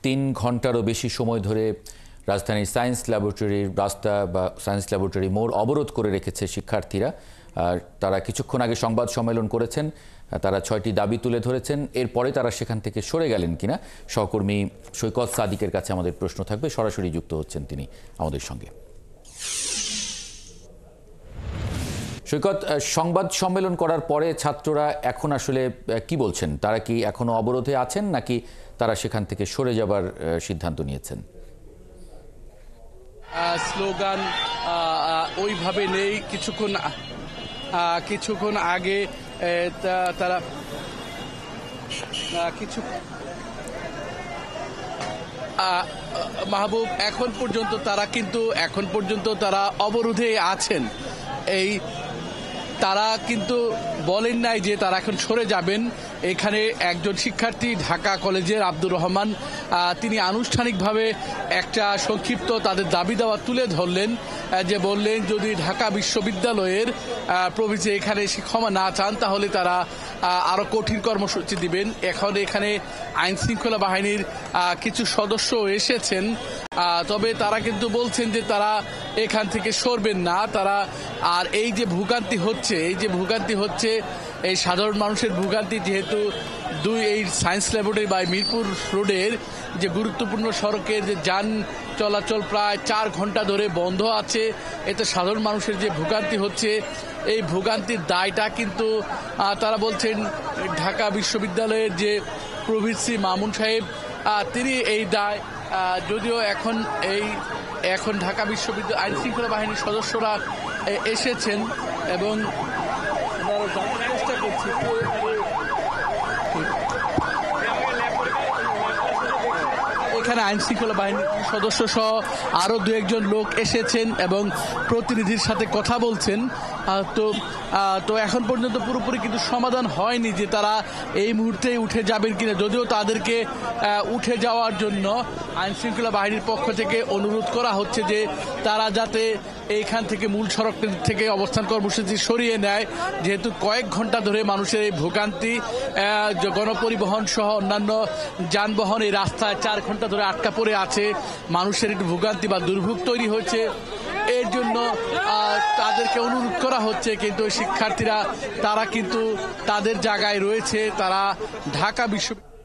3 ঘন্টারও বেশি সময় ধরে রাজধানীর সায়েন্স ল্যাবরেটরির রাস্তা বা সায়েন্স ল্যাবরেটরি মোড় অবরোধ করে রেখেছে শিক্ষার্থীরা। আর তারা কিছুক্ষণ আগে সংবাদ সম্মেলন করেছেন। তারা 6টি দাবি তুলে ধরেছেন। এরপরে তারা সেখান থেকে সরে গেলেন কিনা সহকর্মী সৈকত সাদিকের কাছে আমাদের প্রশ্ন থাকবে। সরাসরি যুক্ত হচ্ছেন তিনি আমাদের সঙ্গে। সৈকত, সংবাদ সম্মেলন করার পরে ছাত্ররা এখন আসলে কি বলছেন? তারা কি এখনো অবরোধে আছেন নাকি তারা সেখান থেকে সরে যাবার সিদ্ধান্ত নিয়েছেন? স্লোগান ওইভাবে নেই। কিছুক্ষণ আগে তারা মাহবুব এখন পর্যন্ত তারা অবরোধে আছেন। তারা কিন্তু বলেন নাই যে তারা এখন সরে যাবেন। এখানে একজন শিক্ষার্থী ঢাকা কলেজের আব্দুর রহমান তিনি আনুষ্ঠানিকভাবে একটা সংক্ষিপ্ত তাদের দাবি দাওয়া তুলে ধরলেন, যে বললেন যদি ঢাকা বিশ্ববিদ্যালয়ের প্রভিসি এখানে ক্ষমা না চান তাহলে তারা আরো কঠিন কর্মসূচি দিবেন। এখন এখানে আইন শৃঙ্খলা বাহিনীর কিছু সদস্য এসেছেন, তবে তারা কিন্তু বলছেন যে তারা এখান থেকে সরবেন না। তারা আর এই যে ভোগান্তি হচ্ছে এই সাধারণ মানুষের ভোগান্তি, যেহেতু এই সায়েন্স ল্যাবরেটরি বা মিরপুর রোডের যে গুরুত্বপূর্ণ সড়কের যে যান চলাচল প্রায় 4 ঘন্টা ধরে বন্ধ আছে। এতে সাধারণ মানুষের যে ভোগান্তি হচ্ছে, এই ভোগান্তির দায়টা কিন্তু তারা বলছেন ঢাকা বিশ্ববিদ্যালয়ের যে প্রভিসি মামুন সাহেব তিনি এই দায়, যদিও এখন ঢাকা বিশ্ববিদ্যালয় আইন শৃঙ্খলা বাহিনীর সদস্যরা এসেছেন এবং চেষ্টা করছি এখানে আইন শৃঙ্খলা বাহিনীর সদস্য সহ আরো 2-1 লোক এসেছেন এবং প্রতিনিধির সাথে কথা বলছেন। তো এখন পর্যন্ত পুরোপুরি কিন্তু সমাধান হয়নি যে তারা এই মুহূর্তে উঠে যাবেন কিনা, যদিও তাদেরকে উঠে যাওয়ার জন্য আইন শৃঙ্খলা বাহিনীর পক্ষ থেকে অনুরোধ করা হচ্ছে যে তারা যাতে এইখান থেকে মূল সড়ক থেকে অবস্থান কর্মসূচি সরিয়ে নেয়, যেহেতু কয়েক ঘন্টা ধরে মানুষের এই ভোগান্তি, গণপরিবহন সহ অন্যান্য যানবাহন এই রাস্তায় 4 ঘন্টা ধরে আটকা পড়ে আছে। মানুষের একটু ভোগান্তি বা দুর্ভোগ তৈরি হয়েছে, এর জন্য তাদেরকে অনুরোধ করা হচ্ছে। কিন্তু শিক্ষার্থীরা তারা কিন্তু তাদের জায়গায় রয়েছে। তারা ঢাকা বিশ্ববিদ্যালয়